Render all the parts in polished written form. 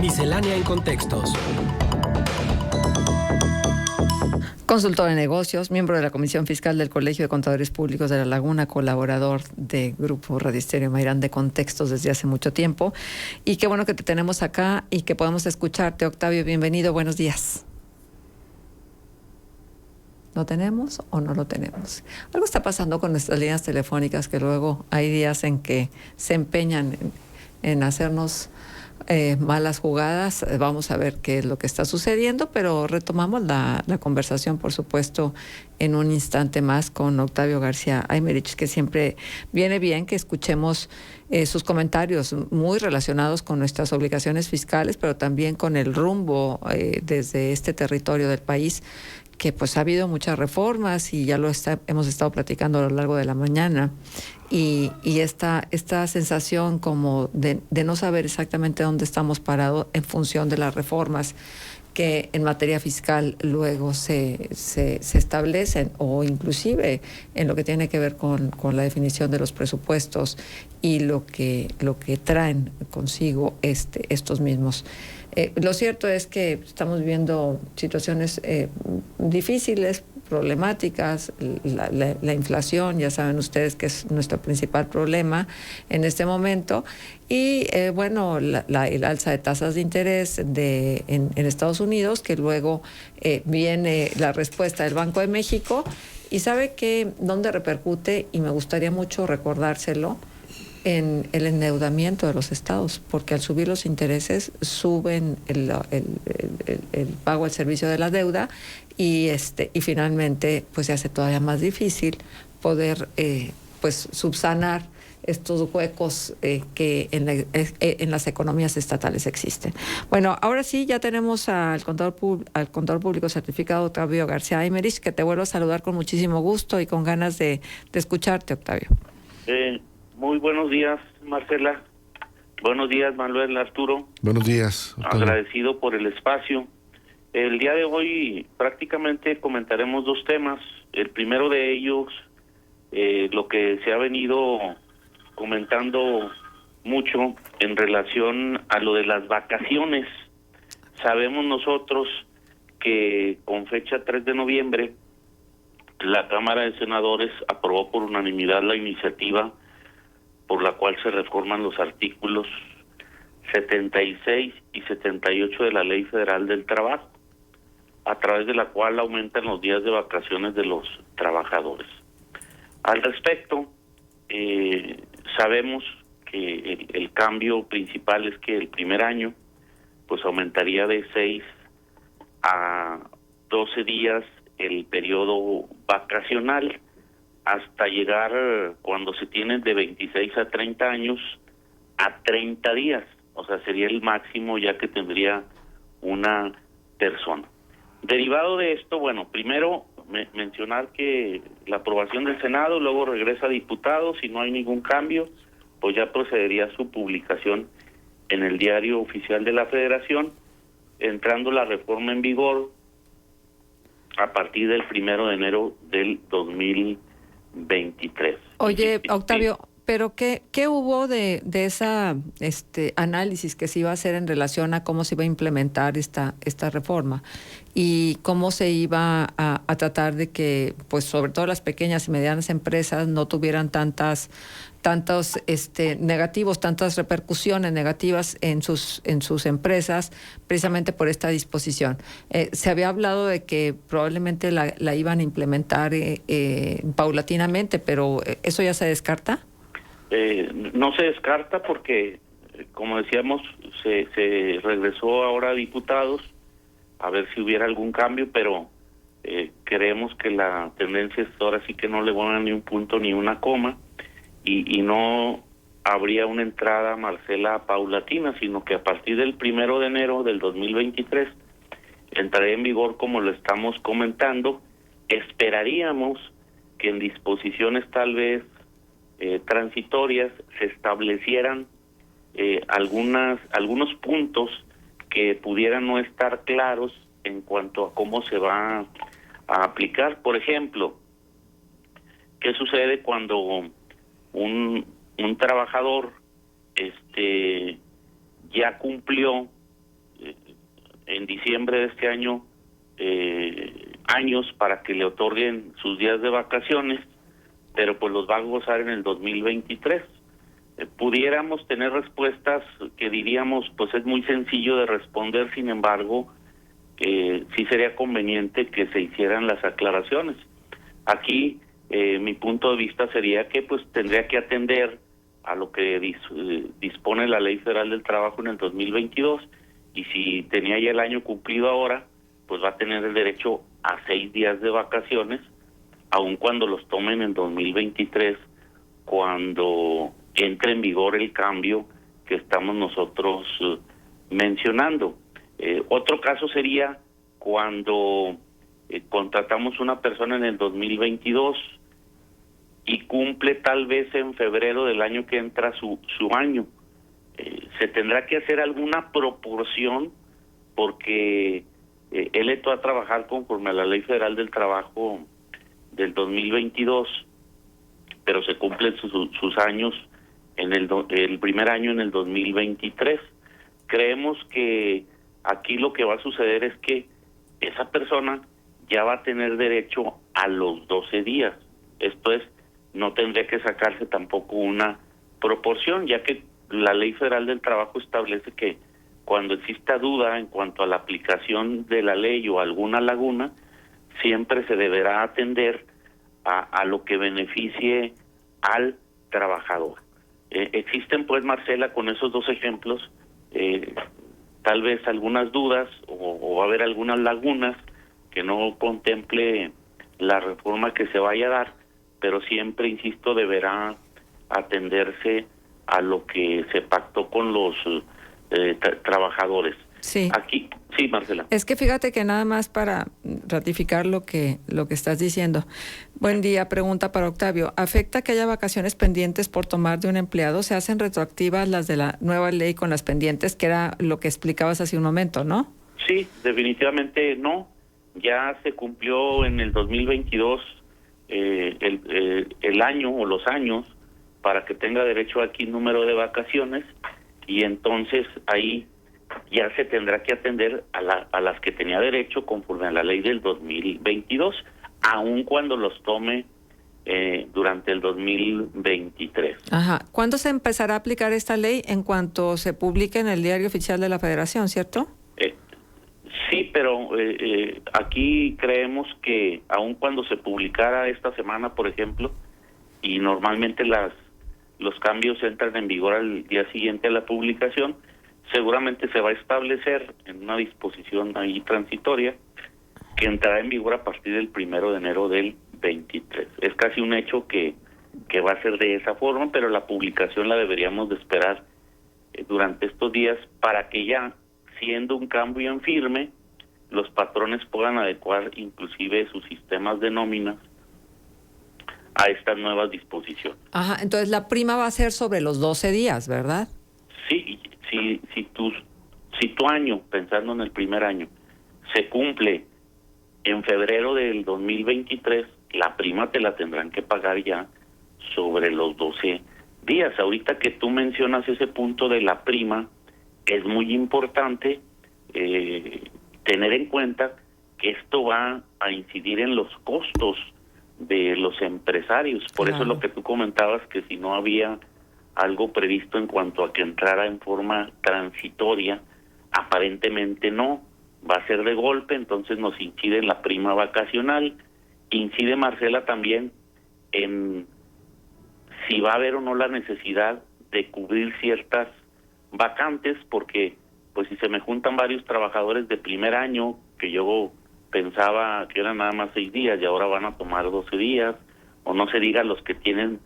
Miscelánea en Contextos. Consultor de negocios, miembro de la Comisión Fiscal del Colegio de Contadores Públicos de La Laguna, colaborador de Grupo Radio Estéreo Mairán de Contextos desde hace mucho tiempo. Y qué bueno que te tenemos acá y que podemos escucharte. Octavio, bienvenido, buenos días. ¿Lo tenemos o no lo tenemos? Algo está pasando con nuestras líneas telefónicas, que luego hay días en que se empeñan en hacernos malas jugadas. Vamos a ver qué es lo que está sucediendo, pero retomamos la conversación, por supuesto, en un instante más con Octavio García Aymerich, que siempre viene bien que escuchemos sus comentarios muy relacionados con nuestras obligaciones fiscales, pero también con el rumbo desde este territorio del país, que pues ha habido muchas reformas y ya hemos estado platicando a lo largo de la mañana. Y esta sensación como de no saber exactamente dónde estamos parados en función de las reformas que en materia fiscal luego se establecen, o inclusive en lo que tiene que ver con la definición de los presupuestos y lo que traen consigo estos mismos. Lo cierto es que estamos viviendo situaciones difíciles, problemáticas, la inflación, ya saben ustedes que es nuestro principal problema en este momento, y el alza de tasas de interés en Estados Unidos, que luego viene la respuesta del Banco de México, y sabe que dónde repercute, y me gustaría mucho recordárselo, en el endeudamiento de los estados, porque al subir los intereses suben el pago al servicio de la deuda y finalmente pues se hace todavía más difícil poder subsanar estos huecos que en las economías estatales existen. Bueno, ahora sí ya tenemos al contador público certificado Octavio García Aymerich, que te vuelvo a saludar con muchísimo gusto y con ganas de escucharte, Octavio. Muy buenos días, Marcela. Buenos días, Manuel, Arturo. Buenos días, Octavio. Agradecido por el espacio. El día de hoy prácticamente comentaremos dos temas. El primero de ellos, lo que se ha venido comentando mucho en relación a lo de las vacaciones. Sabemos nosotros que con fecha 3 de noviembre, la Cámara de Senadores aprobó por unanimidad la iniciativa por la cual se reforman los artículos 76 y 78 de la Ley Federal del Trabajo, a través de la cual aumentan los días de vacaciones de los trabajadores. Al respecto, sabemos que el cambio principal es que el primer año pues aumentaría de 6 a 12 días el periodo vacacional, hasta llegar, cuando se tienen de 26 a 30 años, a 30 días. O sea, sería el máximo ya que tendría una persona. Derivado de esto, bueno, primero mencionar que la aprobación del Senado, luego regresa a diputados, si no hay ningún cambio, pues ya procedería a su publicación en el Diario Oficial de la Federación, entrando la reforma en vigor a partir del 1 de enero del 2023. Oye, Octavio, pero ¿qué hubo de esa análisis que se iba a hacer en relación a cómo se iba a implementar esta reforma y cómo se iba a tratar de que, pues, sobre todo las pequeñas y medianas empresas no tuvieran tantos negativos, tantas repercusiones negativas en sus empresas, precisamente por esta disposición? Se había hablado de que probablemente la iban a implementar paulatinamente, pero ¿eso ya se descarta? No se descarta porque, como decíamos, se regresó ahora a diputados a ver si hubiera algún cambio, pero creemos que la tendencia es ahora sí que no le ponen ni un punto ni una coma, y no habría una entrada, Marcela, paulatina, sino que a partir del 1 de enero del 2023 entraría en vigor como lo estamos comentando. Esperaríamos que en disposiciones tal vez transitorias se establecieran algunos puntos que pudieran no estar claros en cuanto a cómo se va a aplicar. Por ejemplo, ¿qué sucede cuando un trabajador ya cumplió en diciembre de este año años para que le otorguen sus días de vacaciones, pero pues los va a gozar en el 2023. Pudiéramos tener respuestas que diríamos, pues es muy sencillo de responder, sin embargo, sí sería conveniente que se hicieran las aclaraciones. Aquí mi punto de vista sería que pues tendría que atender a lo que dispone la Ley Federal del Trabajo en el 2022, y si tenía ya el año cumplido ahora, pues va a tener el derecho a 6 días de vacaciones, aun cuando los tomen en 2023, cuando entre en vigor el cambio que estamos nosotros mencionando. Otro caso sería cuando contratamos una persona en el 2022 y cumple tal vez en febrero del año que entra su año. Se tendrá que hacer alguna proporción porque él entró a trabajar conforme a la Ley Federal del Trabajo del 2022, pero se cumplen sus años en el primer año en el 2023. Creemos que aquí lo que va a suceder es que esa persona ya va a tener derecho a los 12 días. Esto es, no tendría que sacarse tampoco una proporción, ya que la Ley Federal del Trabajo establece que cuando exista duda en cuanto a la aplicación de la ley o alguna laguna, siempre se deberá atender a lo que beneficie al trabajador. Existen, pues, Marcela, con esos dos ejemplos, tal vez algunas dudas o va a haber algunas lagunas que no contemple la reforma que se vaya a dar, pero siempre, insisto, deberá atenderse a lo que se pactó con los trabajadores. Sí. Aquí, sí, Marcela. Es que fíjate que nada más para ratificar lo que estás diciendo. Buen día, pregunta para Octavio. ¿Afecta que haya vacaciones pendientes por tomar de un empleado? ¿Se hacen retroactivas las de la nueva ley con las pendientes, que era lo que explicabas hace un momento, no? Sí, definitivamente no. Ya se cumplió en el 2022 el año o los años para que tenga derecho a X número de vacaciones, y entonces ahí ya se tendrá que atender a las que tenía derecho conforme a la ley del 2022, aun cuando los tome durante el 2023. Ajá. ¿Cuándo se empezará a aplicar esta ley? En cuanto se publique en el Diario Oficial de la Federación, ¿cierto? Sí, pero aquí creemos que aun cuando se publicara esta semana, por ejemplo, y normalmente los cambios entran en vigor al día siguiente a la publicación, seguramente se va a establecer en una disposición ahí transitoria que entrará en vigor a partir del 1 de enero del 23. Es casi un hecho que va a ser de esa forma, pero la publicación la deberíamos de esperar durante estos días para que ya, siendo un cambio en firme, los patrones puedan adecuar inclusive sus sistemas de nóminas a estas nuevas disposiciones. Ajá, entonces la prima va a ser sobre los 12 días, ¿verdad? Sí, si tu año, pensando en el primer año, se cumple en febrero del 2023, la prima te la tendrán que pagar ya sobre los 12 días. Ahorita que tú mencionas ese punto de la prima, es muy importante tener en cuenta que esto va a incidir en los costos de los empresarios. Por eso es lo que tú comentabas, que si no había algo previsto en cuanto a que entrara en forma transitoria, aparentemente no, va a ser de golpe, entonces nos incide en la prima vacacional, incide, Marcela, también en si va a haber o no la necesidad de cubrir ciertas vacantes, porque pues si se me juntan varios trabajadores de primer año, que yo pensaba que eran nada más 6 días y ahora van a tomar 12 días, o no se diga los que tienen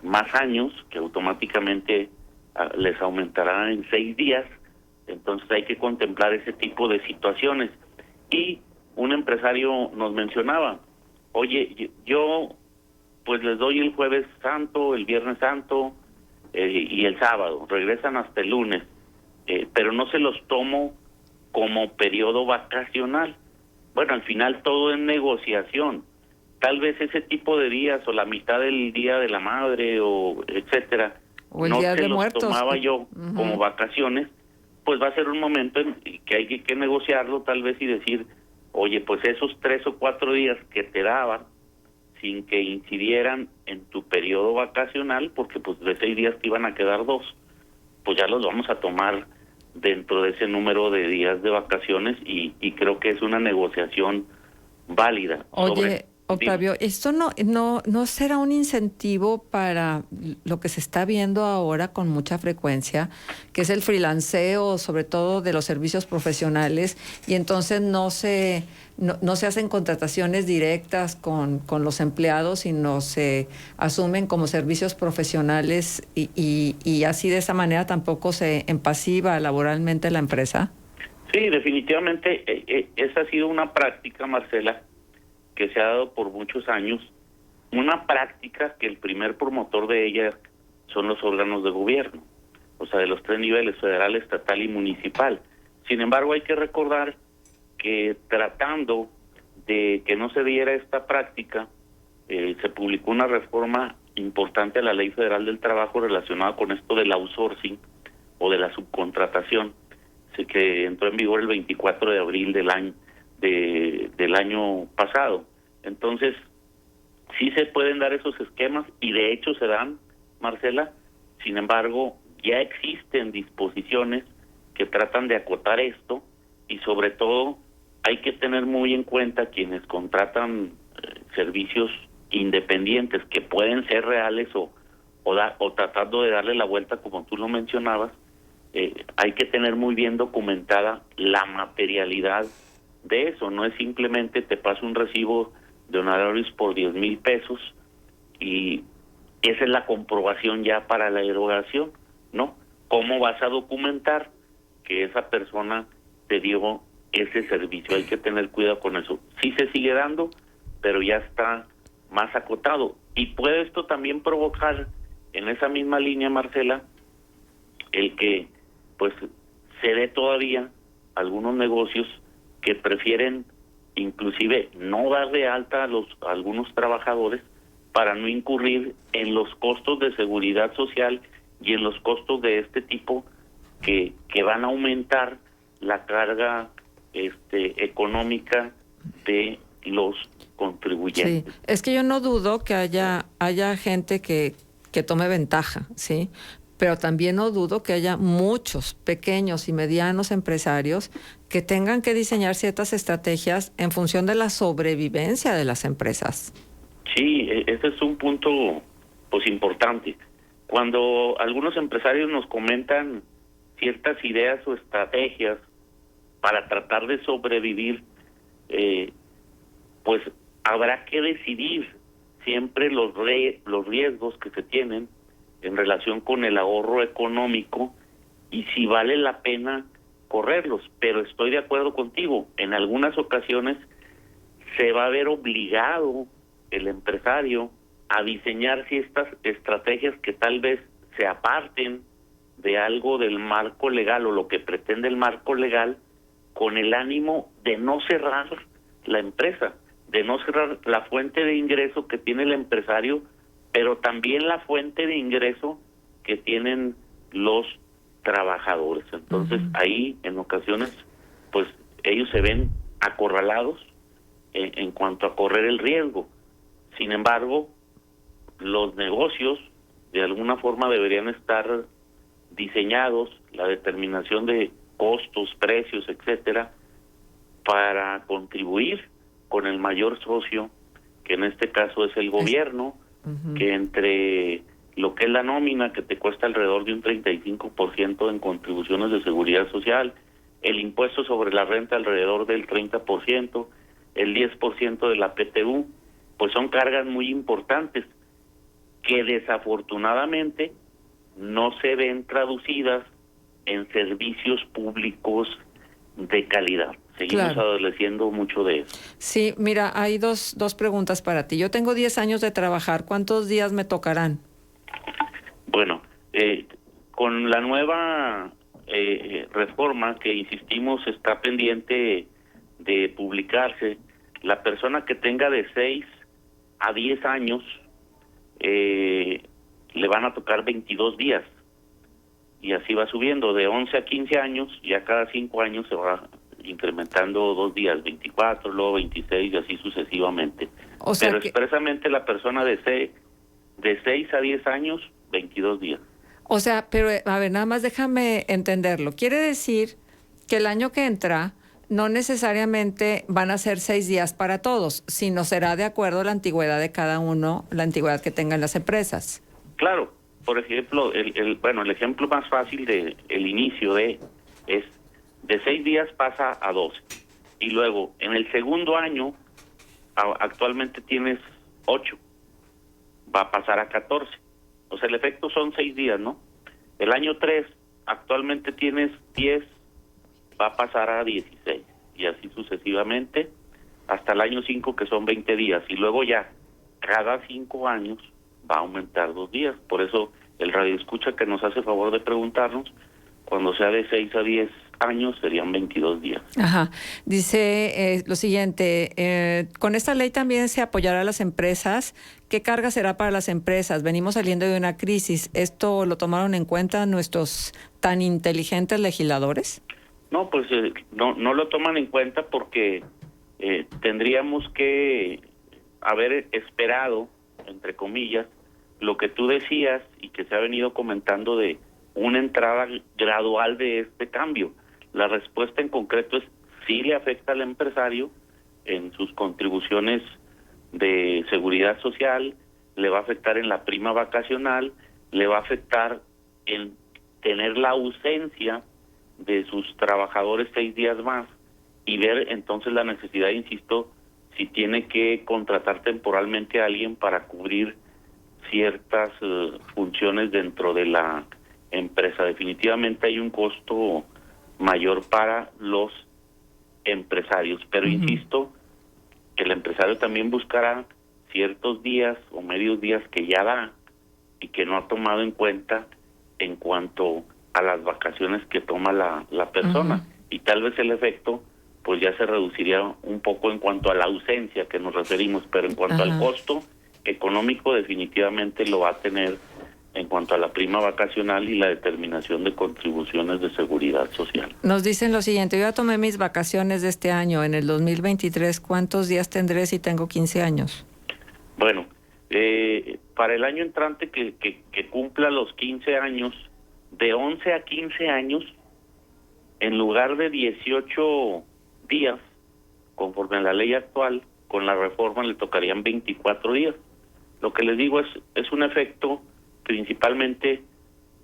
más años, que automáticamente les aumentará en 6 días, entonces hay que contemplar ese tipo de situaciones. Y un empresario nos mencionaba, oye, yo pues les doy el jueves santo, el viernes santo y el sábado, regresan hasta el lunes, pero no se los tomo como periodo vacacional. Bueno, al final todo es negociación. Tal vez ese tipo de días o la mitad del día de la madre o etcétera, o el no día se de los muertos tomaba yo como vacaciones, pues va a ser un momento en que hay que negociarlo tal vez y decir, oye, pues esos 3 o 4 días que te daban sin que incidieran en tu periodo vacacional, porque pues de 6 días te iban a quedar 2, pues ya los vamos a tomar dentro de ese número de días de vacaciones y creo que es una negociación válida. Oye, Octavio, ¿esto no será un incentivo para lo que se está viendo ahora con mucha frecuencia, que es el freelanceo, sobre todo de los servicios profesionales, y entonces no se hacen contrataciones directas con los empleados, sino se asumen como servicios profesionales y así de esa manera tampoco se empasiva laboralmente la empresa? Sí, definitivamente esa ha sido una práctica, Marcela, que se ha dado por muchos años, una práctica que el primer promotor de ella son los órganos de gobierno, o sea, de los 3 niveles, federal, estatal y municipal. Sin embargo, hay que recordar que tratando de que no se diera esta práctica, se publicó una reforma importante a la Ley Federal del Trabajo relacionada con esto del outsourcing o de la subcontratación, que entró en vigor el 24 de abril del año pasado. Entonces, sí se pueden dar esos esquemas y de hecho se dan, Marcela. Sin embargo, ya existen disposiciones que tratan de acotar esto y sobre todo hay que tener muy en cuenta quienes contratan servicios independientes que pueden ser reales o tratando de darle la vuelta como tú lo mencionabas. Hay que tener muy bien documentada la materialidad de eso. No es simplemente te paso un recibo de honorarios por 10,000 pesos y esa es la comprobación ya para la erogación, ¿no? ¿Cómo vas a documentar que esa persona te dio ese servicio? Hay que tener cuidado con eso. Sí se sigue dando, pero ya está más acotado. Y puede esto también provocar, en esa misma línea, Marcela, el que pues se dé todavía algunos negocios que prefieren inclusive no dar de alta a algunos trabajadores para no incurrir en los costos de seguridad social y en los costos de este tipo que van a aumentar la carga económica de los contribuyentes. Sí, es que yo no dudo que haya gente que tome ventaja, ¿sí? Pero también no dudo que haya muchos pequeños y medianos empresarios que tengan que diseñar ciertas estrategias en función de la sobrevivencia de las empresas. Sí, ese es un punto pues importante. Cuando algunos empresarios nos comentan ciertas ideas o estrategias para tratar de sobrevivir, pues habrá que decidir siempre los riesgos que se tienen en relación con el ahorro económico y si vale la pena correrlos. Pero estoy de acuerdo contigo, en algunas ocasiones se va a ver obligado el empresario a diseñar ciertas estrategias que tal vez se aparten de algo del marco legal o lo que pretende el marco legal, con el ánimo de no cerrar la empresa, de no cerrar la fuente de ingreso que tiene el empresario, pero también la fuente de ingreso que tienen los trabajadores. Entonces, ahí en ocasiones, pues ellos se ven acorralados en cuanto a correr el riesgo. Sin embargo, los negocios de alguna forma deberían estar diseñados, la determinación de costos, precios, etcétera, para contribuir con el mayor socio, que en este caso es el gobierno, que entre lo que es la nómina, que te cuesta alrededor de un 35% en contribuciones de seguridad social, el impuesto sobre la renta alrededor del 30%, el 10% de la PTU, pues son cargas muy importantes que desafortunadamente no se ven traducidas en servicios públicos de calidad. Seguimos adoleciendo mucho de eso. Sí, mira, hay dos preguntas para ti. Yo tengo 10 años de trabajar. ¿Cuántos días me tocarán? Bueno, con la nueva reforma que insistimos está pendiente de publicarse, la persona que tenga de 6 a 10 años le van a tocar 22 días. y así va subiendo. De 11 a 15 años, ya cada 5 años se va incrementando 2 días, 24, luego 26 y así sucesivamente. O sea, pero expresamente la persona de 6 a 10 años, 22 días. O sea, pero a ver, nada más déjame entenderlo. Quiere decir que el año que entra no necesariamente van a ser 6 días para todos, sino será de acuerdo a la antigüedad de cada uno, la antigüedad que tengan las empresas. Claro, por ejemplo, el ejemplo más fácil de el inicio es de 6 días pasa a 12. Y luego, en el segundo año, actualmente tienes 8. Va a pasar a 14. O sea, el efecto son 6 días, ¿no? El año 3, actualmente tienes 10, va a pasar a 16. Y así sucesivamente, hasta el año 5, que son 20 días. Y luego ya, cada 5 años, va a aumentar 2 días. Por eso, el radioescucha que nos hace favor de preguntarnos, cuando sea de 6 a 10 años, serían 22 días. Ajá. Dice lo siguiente, con esta ley también se apoyará a las empresas. ¿Qué carga será para las empresas? Venimos saliendo de una crisis. ¿Esto lo tomaron en cuenta nuestros tan inteligentes legisladores? No, pues no lo toman en cuenta porque tendríamos que haber esperado, entre comillas, lo que tú decías y que se ha venido comentando de una entrada gradual de este cambio. La respuesta en concreto es sí le afecta al empresario en sus contribuciones de seguridad social, le va a afectar en la prima vacacional, le va a afectar en tener la ausencia de sus trabajadores 6 días más y ver entonces la necesidad, insisto, si tiene que contratar temporalmente a alguien para cubrir ciertas funciones dentro de la empresa. Definitivamente hay un costo mayor para los empresarios, pero insisto que el empresario también buscará ciertos días o medios días que ya da y que no ha tomado en cuenta en cuanto a las vacaciones que toma la persona, y tal vez el efecto pues ya se reduciría un poco en cuanto a la ausencia que nos referimos, pero en cuanto al costo económico definitivamente lo va a tener en cuanto a la prima vacacional y la determinación de contribuciones de seguridad social. Nos dicen lo siguiente, yo ya tomé mis vacaciones de este año, en el 2023, ¿cuántos días tendré si tengo 15 años? Bueno, para el año entrante que cumpla los 15 años, de 11 a 15 años, en lugar de 18 días, conforme a la ley actual, con la reforma le tocarían 24 días. Lo que les digo es un efecto principalmente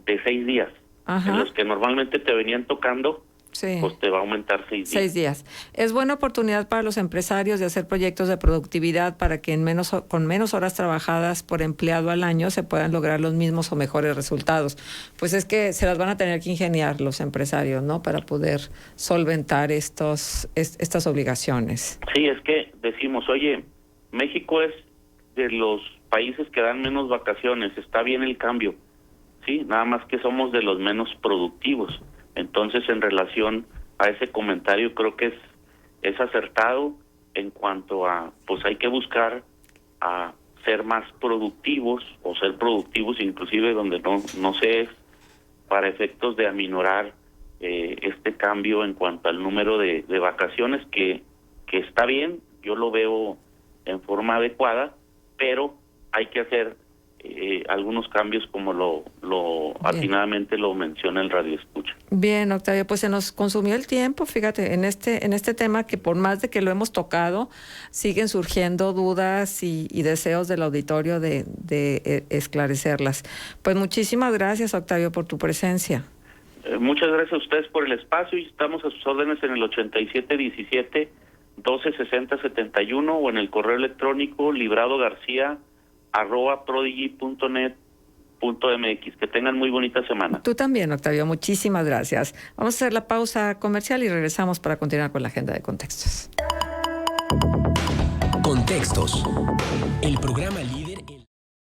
de 6 días. En los que normalmente te venían tocando, pues te va a aumentar 6 días. 6 días. Es buena oportunidad para los empresarios de hacer proyectos de productividad para que con menos horas trabajadas por empleado al año se puedan lograr los mismos o mejores resultados. Pues es que se las van a tener que ingeniar los empresarios, ¿no? Para poder solventar estas obligaciones. Sí, es que decimos, oye, México es de los países que dan menos vacaciones, está bien el cambio, sí, nada más que somos de los menos productivos. Entonces, en relación a ese comentario, creo que es acertado en cuanto a, pues hay que buscar a ser más productivos o ser productivos inclusive donde no se es, para efectos de aminorar este cambio en cuanto al número de vacaciones, que está bien, yo lo veo en forma adecuada, pero hay que hacer algunos cambios como lo atinadamente lo menciona el radioescucha. Bien, Octavio, pues se nos consumió el tiempo, fíjate, en este tema que por más de que lo hemos tocado, siguen surgiendo dudas y deseos del auditorio de esclarecerlas. Pues muchísimas gracias, Octavio, por tu presencia. Muchas gracias a ustedes por el espacio y estamos a sus órdenes en el 8717-126071 o en el correo electrónico libradogarcia@prodigy.net.mx. Que tengan muy bonita semana. Tú también, Octavio, muchísimas gracias. Vamos a hacer la pausa comercial y regresamos para continuar con la agenda de contextos. Contextos. El programa